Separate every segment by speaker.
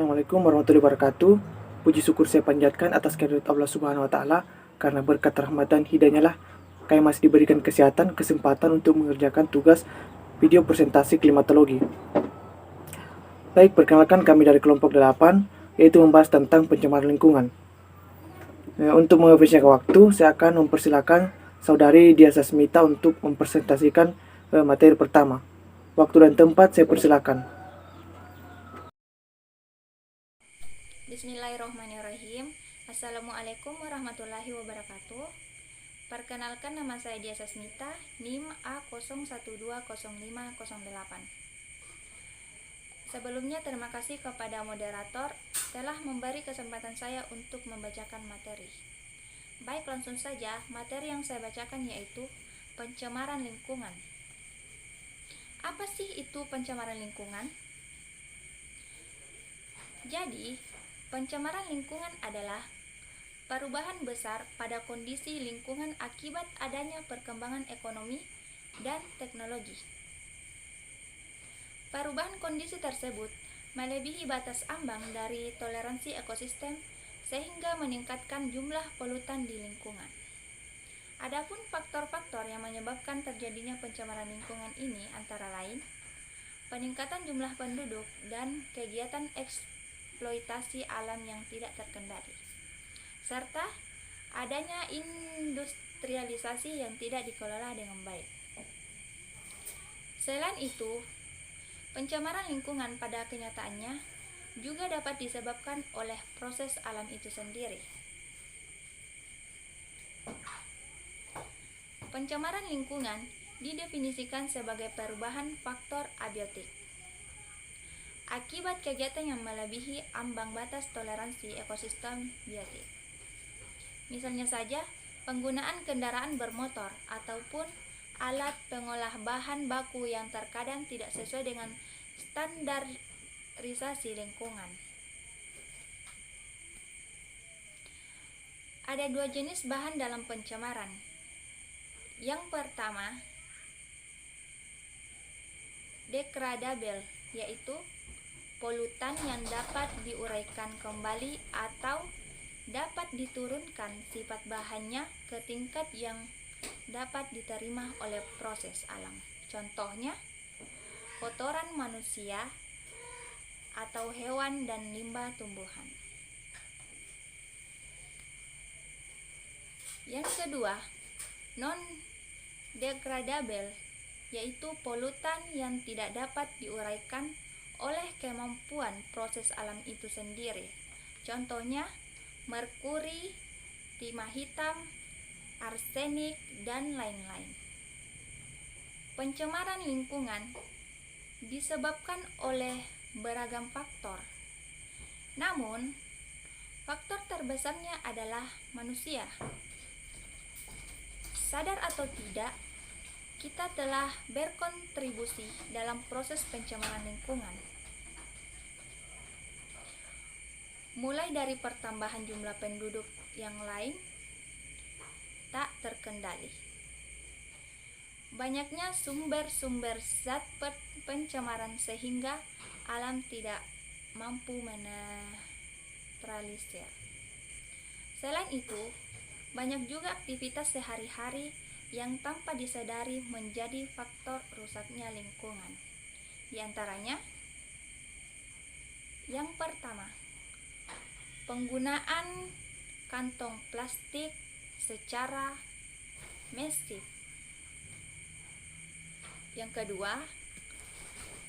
Speaker 1: Assalamualaikum warahmatullahi wabarakatuh. Puji syukur saya panjatkan atas kehadirat Allah Subhanahu wa taala, karena berkat rahmat dan hidayahnya lah kami masih diberikan kesempatan untuk mengerjakan tugas video presentasi klimatologi. Baik, perkenalkan kami dari kelompok 8, yaitu membahas tentang pencemaran lingkungan. Untuk menghabiskan waktu, saya akan mempersilakan saudari Dia Sasmita untuk mempresentasikan materi pertama. Waktu dan tempat saya persilakan.
Speaker 2: Bismillahirrahmanirrahim. Assalamualaikum warahmatullahi wabarakatuh. Perkenalkan, nama saya Dia Sasmita, NIM A01205008. Sebelumnya terima kasih kepada moderator telah memberi kesempatan saya untuk membacakan materi. Baik, langsung saja. Materi yang saya bacakan yaitu pencemaran lingkungan. Apa sih itu pencemaran lingkungan? Jadi, pencemaran lingkungan adalah perubahan besar pada kondisi lingkungan akibat adanya perkembangan ekonomi dan teknologi. Perubahan kondisi tersebut melebihi batas ambang dari toleransi ekosistem sehingga meningkatkan jumlah polutan di lingkungan. Adapun faktor-faktor yang menyebabkan terjadinya pencemaran lingkungan ini antara lain peningkatan jumlah penduduk dan kegiatan eksploitasi alam yang tidak terkendali, serta adanya industrialisasi yang tidak dikelola dengan baik. Selain itu, pencemaran lingkungan pada kenyataannya juga dapat disebabkan oleh proses alam itu sendiri. Pencemaran lingkungan didefinisikan sebagai perubahan faktor abiotik akibat kegiatan yang melebihi ambang batas toleransi ekosistem biotik. Misalnya saja, penggunaan kendaraan bermotor ataupun alat pengolah bahan baku yang terkadang tidak sesuai dengan standarisasi lingkungan. Ada dua jenis bahan dalam pencemaran. Yang pertama, degradabel, yaitu polutan yang dapat diuraikan kembali atau dapat diturunkan sifat bahannya ke tingkat yang dapat diterima oleh proses alam. Contohnya, kotoran manusia atau hewan dan limbah tumbuhan. Yang kedua, non-degradabel, yaitu polutan yang tidak dapat diuraikan oleh kemampuan proses alam itu sendiri. Contohnya, merkuri, timah hitam, arsenik, dan lain-lain. Pencemaran lingkungan disebabkan oleh beragam faktor. Namun, faktor terbesarnya adalah manusia. Sadar atau tidak, kita telah berkontribusi dalam proses pencemaran lingkungan. Mulai dari pertambahan jumlah penduduk yang lain tak terkendali, banyaknya sumber-sumber zat pencemaran sehingga alam tidak mampu menetralisir. Selain itu, banyak juga aktivitas sehari-hari yang tanpa disadari menjadi faktor rusaknya lingkungan. Di antaranya, yang pertama, penggunaan kantong plastik secara masif. Yang kedua,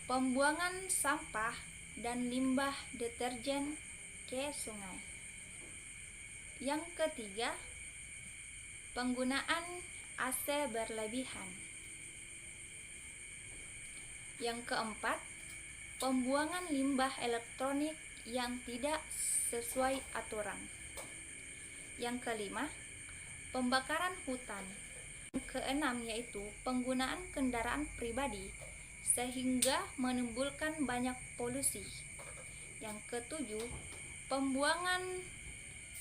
Speaker 2: pembuangan sampah dan limbah deterjen ke sungai. Yang ketiga, penggunaan AC berlebihan. Yang keempat, pembuangan limbah elektronik yang tidak sesuai aturan. Yang kelima, pembakaran hutan. Yang keenam yaitu penggunaan kendaraan pribadi sehingga menimbulkan banyak polusi. Yang ketujuh, pembuangan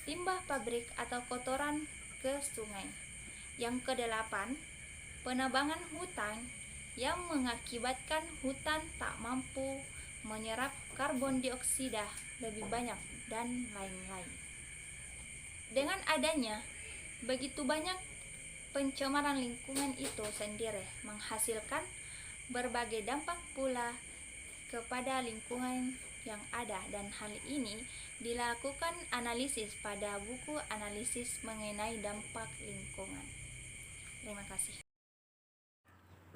Speaker 2: limbah pabrik atau kotoran ke sungai. Yang kedelapan, penebangan hutan yang mengakibatkan hutan tak mampu menyerap karbon dioksida lebih banyak, dan lain-lain. Dengan adanya begitu banyak pencemaran lingkungan itu sendiri menghasilkan berbagai dampak pula kepada lingkungan yang ada, dan hal ini dilakukan analisis pada buku analisis mengenai dampak lingkungan. Terima kasih.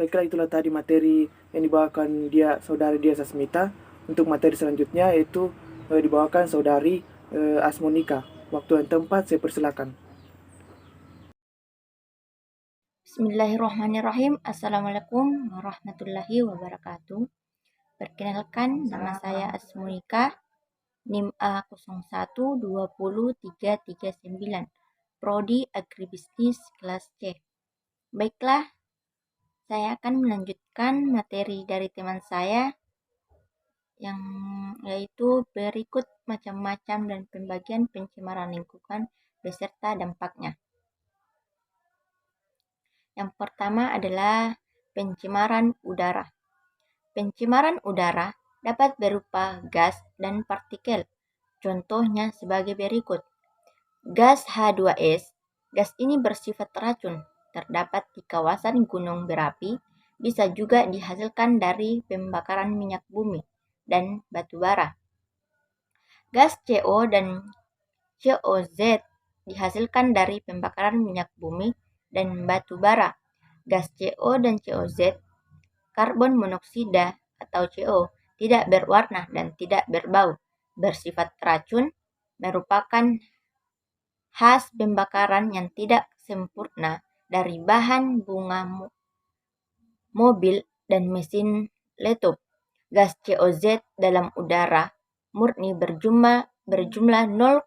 Speaker 1: Baiklah, itulah tadi materi yang dibawakan saudari dia Sasmita. Untuk materi selanjutnya yaitu dibawakan saudari Asmonika. Waktu dan tempat saya persilakan.
Speaker 3: Bismillahirrahmanirrahim. Assalamualaikum warahmatullahi wabarakatuh. Perkenalkan, nama saya Asmonika, NIM A0120339, Prodi Agribisnis kelas C. Baiklah, saya akan melanjutkan materi dari teman saya yang yaitu berikut macam-macam dan pembagian pencemaran lingkungan beserta dampaknya. Yang pertama adalah pencemaran udara. Pencemaran udara dapat berupa gas dan partikel. Contohnya sebagai berikut. Gas H2S. Gas ini bersifat racun. Terdapat di kawasan gunung berapi. Bisa juga dihasilkan dari pembakaran minyak bumi dan batu bara. Gas CO dan COZ dihasilkan dari pembakaran minyak bumi dan batu bara. Gas CO dan COZ, karbon monoksida atau CO, tidak berwarna dan tidak berbau, bersifat racun, merupakan khas pembakaran yang tidak sempurna dari bahan bunga mobil dan mesin laptop. Gas COZ dalam udara murni berjumlah 0,03%.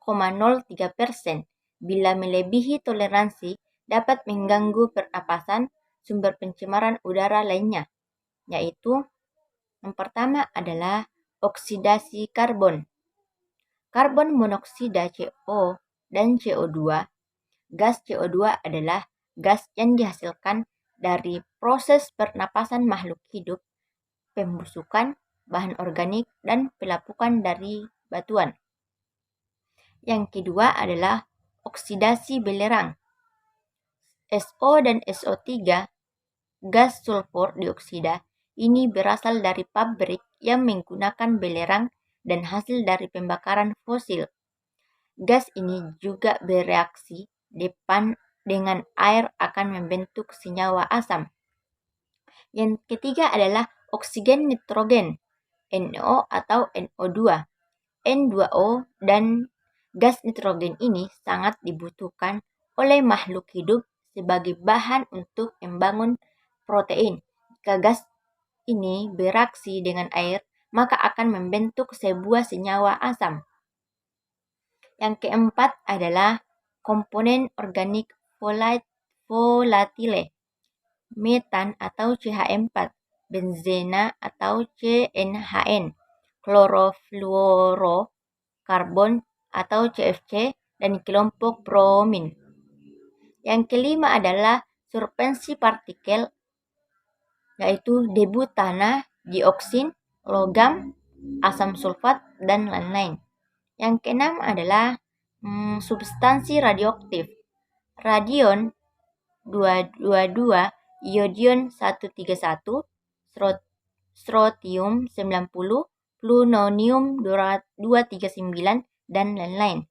Speaker 3: Bila melebihi toleransi, dapat mengganggu pernapasan. Sumber pencemaran udara lainnya, yaitu yang pertama adalah oksidasi karbon. Karbon monoksida CO dan CO2. Gas CO2 adalah gas yang dihasilkan dari proses pernapasan makhluk hidup, pembusukan bahan organik, dan pelapukan dari batuan. Yang kedua adalah oksidasi belerang. SO dan SO3, gas sulfur dioksida, ini berasal dari pabrik yang menggunakan belerang dan hasil dari pembakaran fosil. Gas ini juga bereaksi depan dengan air akan membentuk senyawa asam. Yang ketiga adalah oksigen nitrogen, NO atau NO2. N2O dan gas nitrogen ini sangat dibutuhkan oleh makhluk hidup sebagai bahan untuk membangun protein. Jika gas ini bereaksi dengan air, maka akan membentuk sebuah senyawa asam. Yang keempat adalah komponen organik volatile, metan atau CH4, benzena atau CNHN, klorofluorokarbon atau CFC, dan kelompok bromin. Yang kelima adalah suspensi partikel, yaitu debu tanah, dioksin, logam, asam sulfat, dan lain-lain. Yang keenam adalah substansi radioaktif, radion 222, iodium 131, strontium 90, plutonium 239, dan lain-lain.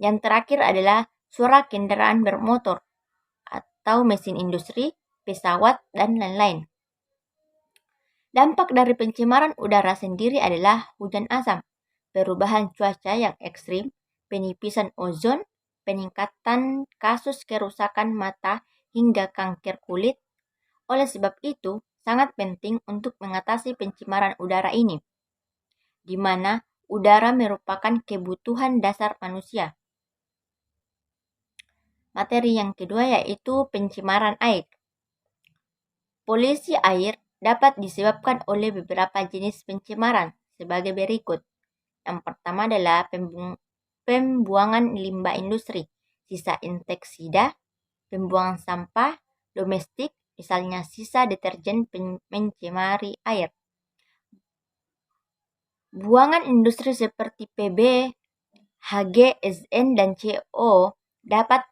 Speaker 3: Yang terakhir adalah suara kendaraan bermotor atau mesin industri, pesawat, dan lain-lain. Dampak dari pencemaran udara sendiri adalah hujan asam, perubahan cuaca yang ekstrim, penipisan ozon, peningkatan kasus kerusakan mata, hingga kanker kulit. Oleh sebab itu, sangat penting untuk mengatasi pencemaran udara ini, di mana udara merupakan kebutuhan dasar manusia. Materi yang kedua yaitu pencemaran air. Polusi air dapat disebabkan oleh beberapa jenis pencemaran sebagai berikut. Yang pertama adalah pembuangan limbah industri, sisa inseksida, pembuangan sampah domestik, misalnya sisa deterjen mencemari air. Buangan industri seperti PB, Hg, Sn, dan CO dapat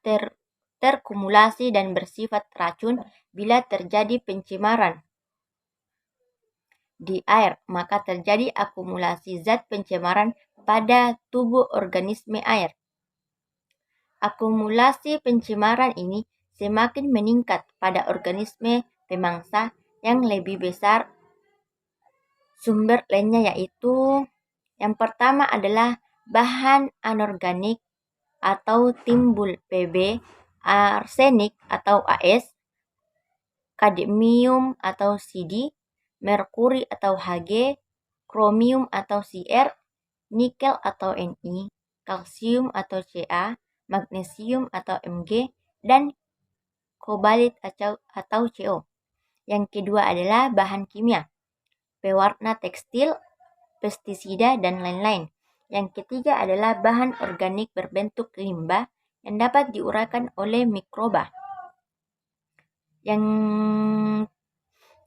Speaker 3: terkumulasi dan bersifat racun bila terjadi pencemaran di air, maka terjadi akumulasi zat pencemaran pada tubuh organisme air. Akumulasi pencemaran ini semakin meningkat pada organisme pemangsa yang lebih besar. Sumber lainnya yaitu yang pertama adalah bahan anorganik atau timbul PB, arsenik atau AS, kadmium atau CD, merkuri atau Hg, kromium atau Cr, nikel atau Ni, kalsium atau Ca, magnesium atau Mg, dan kobalit atau Co. Yang kedua adalah bahan kimia, pewarna tekstil, pestisida, dan lain-lain. Yang ketiga adalah bahan organik berbentuk limbah yang dapat diuraikan oleh mikroba.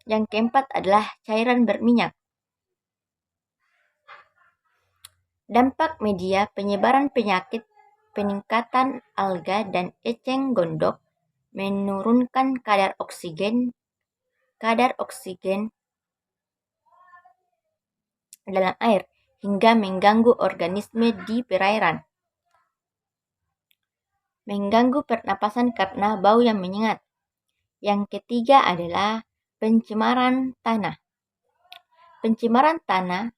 Speaker 3: Yang keempat adalah cairan berminyak. Dampak media penyebaran penyakit, peningkatan alga dan eceng gondok, menurunkan kadar oksigen dalam air hingga mengganggu organisme di perairan. Mengganggu pernapasan karena bau yang menyengat. Yang ketiga adalah pencemaran tanah. Pencemaran tanah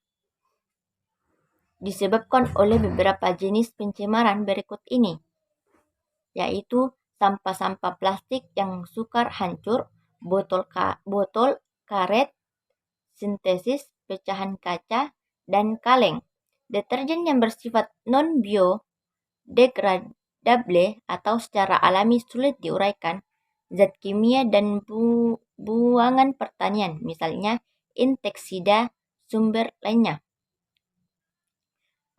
Speaker 3: disebabkan oleh beberapa jenis pencemaran berikut ini, yaitu sampah-sampah plastik yang sukar hancur, botol karet, sintesis, pecahan kaca, dan kaleng. Deterjen yang bersifat non-biodegradable atau secara alami sulit diuraikan, zat kimia dan buangan pertanian, misalnya insektisida, sumber lainnya.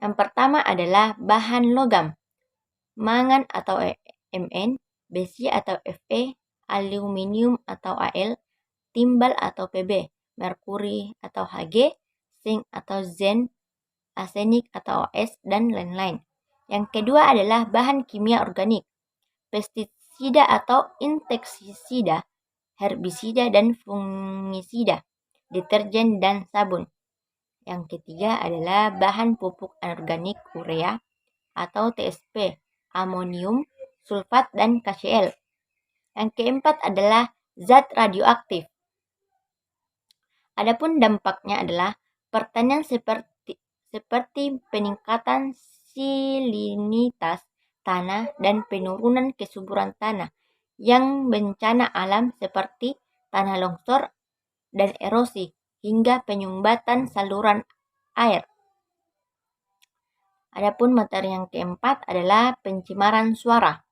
Speaker 3: Yang pertama adalah bahan logam, mangan atau Mn, besi atau Fe, aluminium atau Al, timbal atau Pb, merkuri atau Hg, zinc atau Zen, arsenik atau As, dan lain-lain. Yang kedua adalah bahan kimia organik, pestisida atau insektisida, herbisida dan fungisida, deterjen dan sabun. Yang ketiga adalah bahan pupuk anorganik urea atau TSP, amonium, sulfat, dan KCl. Yang keempat adalah zat radioaktif. Adapun dampaknya adalah pertanian seperti peningkatan salinitas tanah dan penurunan kesuburan tanah, yang bencana alam seperti tanah longsor dan erosi, hingga penyumbatan saluran air. Adapun materi yang keempat adalah pencemaran suara.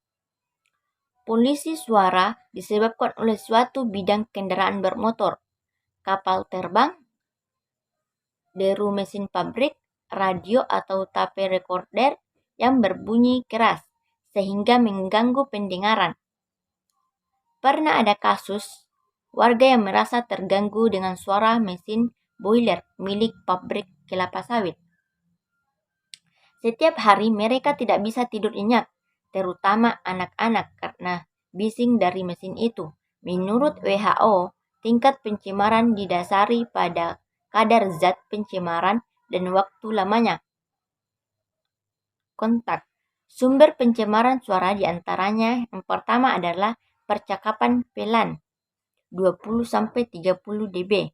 Speaker 3: Polusi suara disebabkan oleh suatu bidang kendaraan bermotor, kapal terbang, deru mesin pabrik, radio atau tape recorder yang berbunyi keras sehingga mengganggu pendengaran. Pernah ada kasus warga yang merasa terganggu dengan suara mesin boiler milik pabrik kelapa sawit. Setiap hari mereka tidak bisa tidur nyenyak, terutama anak-anak karena bising dari mesin itu. Menurut WHO, tingkat pencemaran didasari pada kadar zat pencemaran dan waktu lamanya kontak. Sumber pencemaran suara diantaranya yang pertama adalah percakapan pelan 20-30 dB.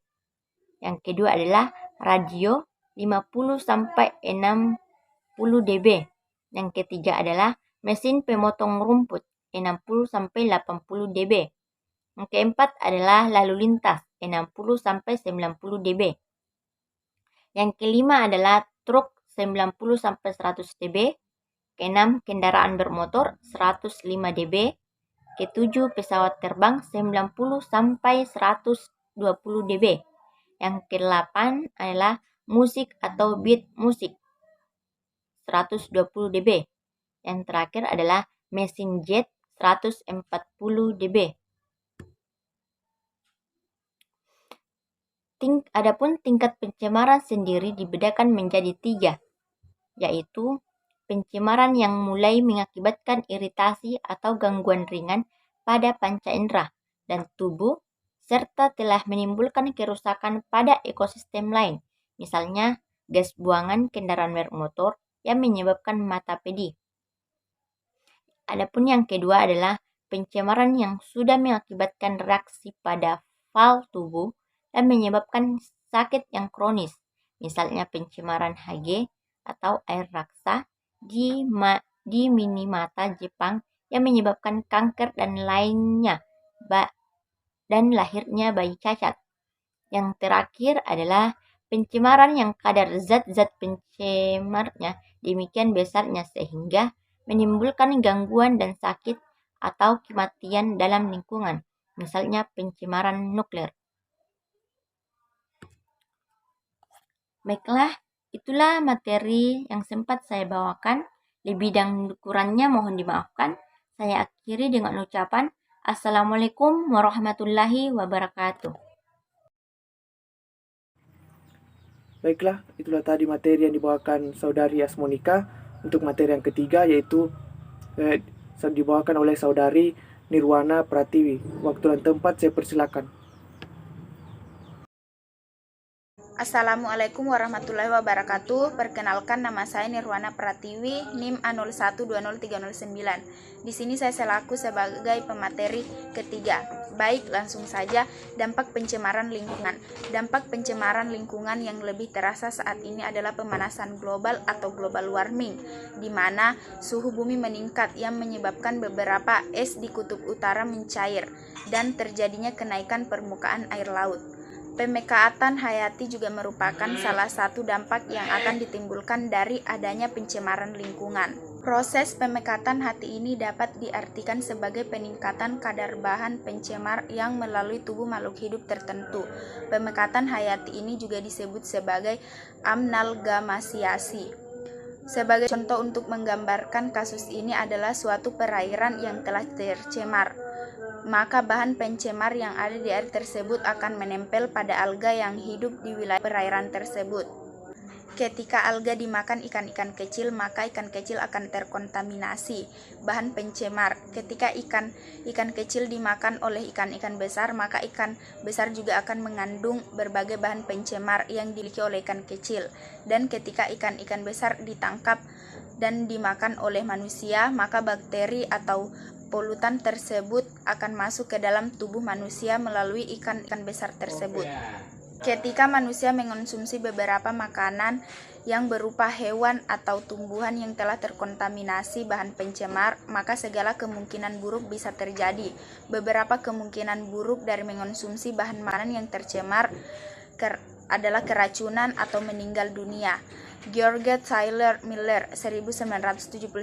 Speaker 3: Yang kedua adalah radio 50-60 dB. Yang ketiga adalah mesin pemotong rumput 60-80 dB. Yang keempat adalah lalu lintas 60-90 dB. Yang kelima adalah truk 90-100 dB. Keenam, kendaraan bermotor 105 dB. Ketujuh, pesawat terbang 90-120 dB. Yang kedelapan adalah musik atau beat musik 120 dB. Yang terakhir adalah mesin jet 140 dB. Adapun tingkat pencemaran sendiri dibedakan menjadi 3, yaitu pencemaran yang mulai mengakibatkan iritasi atau gangguan ringan pada panca indera dan tubuh, serta telah menimbulkan kerusakan pada ekosistem lain, misalnya gas buangan kendaraan bermotor yang menyebabkan mata pedih. Adapun yang kedua adalah pencemaran yang sudah mengakibatkan reaksi pada fal tubuh dan menyebabkan sakit yang kronis, misalnya pencemaran Hg atau air raksa di minimata Jepang yang menyebabkan kanker dan lainnya, dan lahirnya bayi cacat. Yang terakhir adalah pencemaran yang kadar zat-zat pencemarnya demikian besarnya sehingga menimbulkan gangguan dan sakit atau kematian dalam lingkungan, misalnya pencemaran nuklir. Baiklah, itulah materi yang sempat saya bawakan. Lebih dan kurangnya mohon dimaafkan. Saya akhiri dengan ucapan Assalamualaikum warahmatullahi wabarakatuh.
Speaker 1: Baiklah, itulah tadi materi yang dibawakan Saudari Asmonika. Untuk materi yang ketiga yaitu dibawakan oleh Saudari Nirwana Pratiwi. Waktu dan tempat saya persilakan.
Speaker 2: Assalamualaikum warahmatullahi wabarakatuh. Perkenalkan, nama saya Nirwana Pratiwi, NIM A1203039. Di sini saya selaku sebagai pemateri ketiga. Baik, langsung saja. Dampak pencemaran lingkungan. Dampak pencemaran lingkungan yang lebih terasa saat ini adalah pemanasan global atau global warming, di mana suhu bumi meningkat yang menyebabkan beberapa es di kutub utara mencair dan terjadinya kenaikan permukaan air laut. Pemekatan hayati juga merupakan salah satu dampak yang akan ditimbulkan dari adanya pencemaran lingkungan. Proses pemekatan hati ini dapat diartikan sebagai peningkatan kadar bahan pencemar yang melalui tubuh makhluk hidup tertentu. Pemekatan hayati ini juga disebut sebagai amalgamasiasi. Sebagai contoh untuk menggambarkan kasus ini adalah suatu perairan yang telah tercemar. Maka bahan pencemar yang ada di air tersebut akan menempel pada alga yang hidup di wilayah perairan tersebut. Ketika alga dimakan ikan-ikan kecil, maka ikan kecil akan terkontaminasi bahan pencemar. Ketika ikan kecil dimakan oleh ikan-ikan besar, maka ikan besar juga akan mengandung berbagai bahan pencemar yang dimiliki oleh ikan kecil. Dan ketika ikan-ikan besar ditangkap dan dimakan oleh manusia, maka bakteri atau polutan tersebut akan masuk ke dalam tubuh manusia melalui ikan-ikan besar tersebut. Ketika manusia mengonsumsi beberapa makanan yang berupa hewan atau tumbuhan yang telah terkontaminasi bahan pencemar, maka segala kemungkinan buruk bisa terjadi. Beberapa kemungkinan buruk dari mengonsumsi bahan makanan yang tercemar adalah keracunan atau meninggal dunia. George Tyler Miller 1979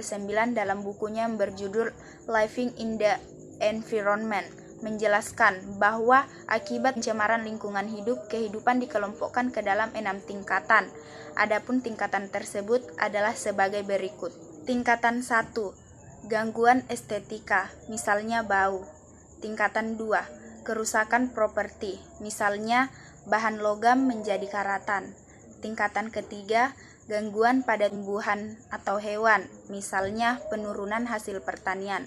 Speaker 2: dalam bukunya yang berjudul Living in the Environment menjelaskan bahwa akibat pencemaran lingkungan hidup, kehidupan dikelompokkan ke dalam 6 tingkatan. Adapun tingkatan tersebut adalah sebagai berikut. Tingkatan 1, gangguan estetika, misalnya bau. Tingkatan 2, kerusakan properti, misalnya bahan logam menjadi karatan. Tingkatan ketiga, gangguan pada tumbuhan atau hewan, misalnya penurunan hasil pertanian.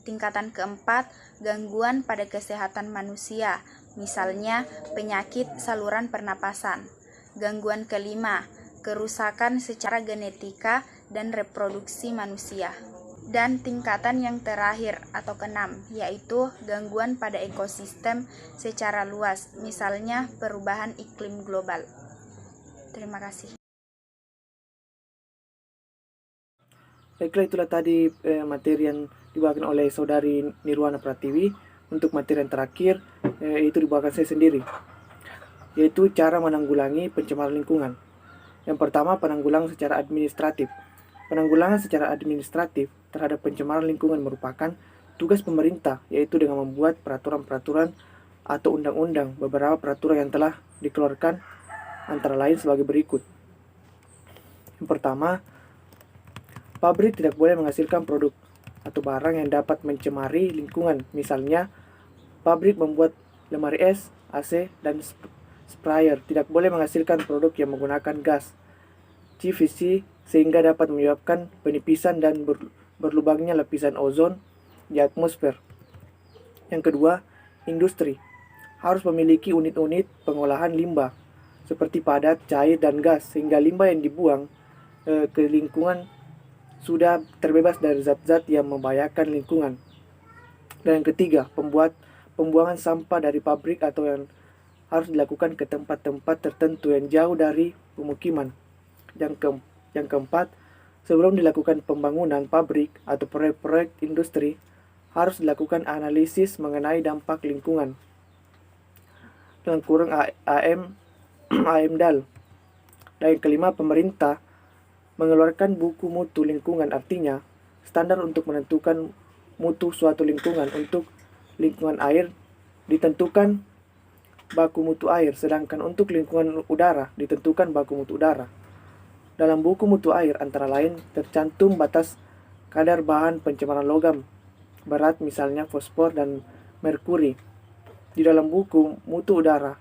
Speaker 2: Tingkatan keempat, gangguan pada kesehatan manusia, misalnya penyakit saluran pernapasan. Gangguan kelima, kerusakan secara genetika dan reproduksi manusia. Dan tingkatan yang terakhir atau keenam, yaitu gangguan pada ekosistem secara luas, misalnya perubahan iklim global. Terima kasih.
Speaker 1: Baiklah, itulah tadi materi yang dibawakan oleh Saudari Nirwana Pratiwi. Untuk materi yang terakhir, itu dibawakan saya sendiri, yaitu cara menanggulangi pencemaran lingkungan. Yang pertama, penanggulangan secara administratif. Penanggulangan secara administratif terhadap pencemaran lingkungan merupakan tugas pemerintah, yaitu dengan membuat peraturan-peraturan atau undang-undang. Beberapa peraturan yang telah dikeluarkan antara lain sebagai berikut. Yang pertama, pabrik tidak boleh menghasilkan produk atau barang yang dapat mencemari lingkungan. Misalnya, pabrik membuat lemari es, AC, dan sprayer tidak boleh menghasilkan produk yang menggunakan gas CVC sehingga dapat menyebabkan penipisan dan berlubangnya lapisan ozon di atmosfer. Yang kedua, industri harus memiliki unit-unit pengolahan limbah seperti padat, cair, dan gas sehingga limbah yang dibuang ke lingkungan sudah terbebas dari zat-zat yang membahayakan lingkungan. Dan yang ketiga, pembuangan sampah dari pabrik atau yang harus dilakukan ke tempat-tempat tertentu yang jauh dari pemukiman. Yang keempat, sebelum dilakukan pembangunan pabrik atau proyek-proyek industri, harus dilakukan analisis mengenai dampak lingkungan. Dengan kurang AMDAL. Dan yang kelima, pemerintah mengeluarkan buku mutu lingkungan, artinya standar untuk menentukan mutu suatu lingkungan. Untuk lingkungan air ditentukan baku mutu air, sedangkan untuk lingkungan udara ditentukan baku mutu udara. Dalam buku mutu air antara lain tercantum batas kadar bahan pencemaran logam berat, misalnya fosfor dan merkuri. Di dalam buku mutu udara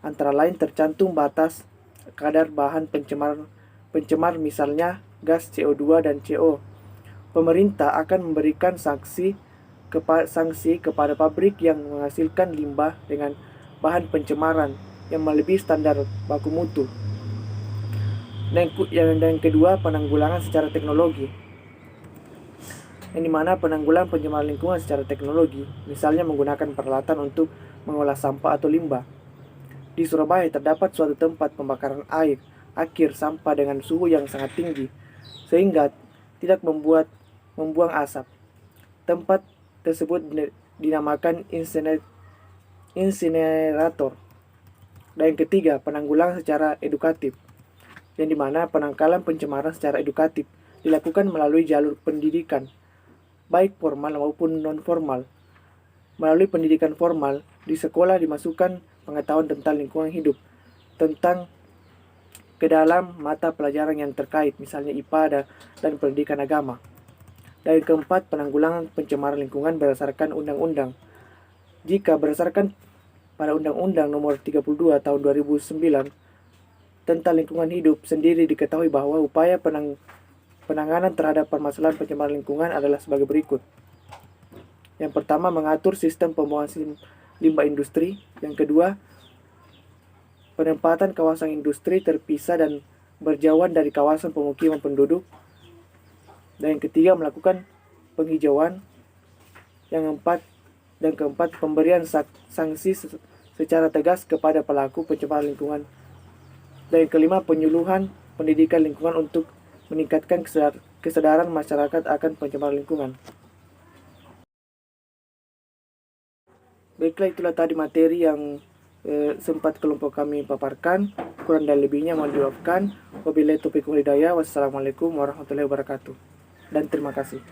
Speaker 1: antara lain tercantum batas kadar bahan pencemar, misalnya gas CO2 dan CO. Pemerintah akan memberikan sanksi kepada pabrik yang menghasilkan limbah dengan bahan pencemaran yang melebihi standar baku mutu. Dan yang kedua, penanggulangan secara teknologi, yang dimana penanggulangan pencemaran lingkungan secara teknologi, misalnya menggunakan peralatan untuk mengolah sampah atau limbah. Di Surabaya terdapat suatu tempat pembakaran akhir sampah dengan suhu yang sangat tinggi, sehingga tidak membuang asap. Tempat tersebut dinamakan insinerator. Dan yang ketiga, penanggulangan secara edukatif, yang dimana penangkalan pencemaran secara edukatif dilakukan melalui jalur pendidikan, baik formal maupun non-formal. Melalui pendidikan formal, di sekolah dimasukkan pengetahuan tentang lingkungan hidup, tentang ke dalam mata pelajaran yang terkait, misalnya IPA dan pendidikan agama. Dan yang keempat, penanggulangan pencemaran lingkungan berdasarkan undang-undang. Jika berdasarkan pada Undang-Undang Nomor 32 Tahun 2009 tentang lingkungan hidup sendiri, diketahui bahwa upaya penanganan terhadap permasalahan pencemaran lingkungan adalah sebagai berikut. Yang pertama, mengatur sistem pembuangan limbah industri. Yang kedua, penempatan kawasan industri terpisah dan berjauhan dari kawasan pemukiman penduduk. Dan yang ketiga, melakukan penghijauan. Yang keempat, pemberian sanksi secara tegas kepada pelaku pencemaran lingkungan. Dan yang kelima, penyuluhan pendidikan lingkungan untuk meningkatkan kesadaran masyarakat akan pencemaran lingkungan. Baiklah, itulah tadi materi yang sempat kelompok kami paparkan. Kurang dan lebihnya mohon dimaafkan. Wabillahi taufiq wal hidayah. Wassalamualaikum warahmatullahi wabarakatuh. Dan terima kasih.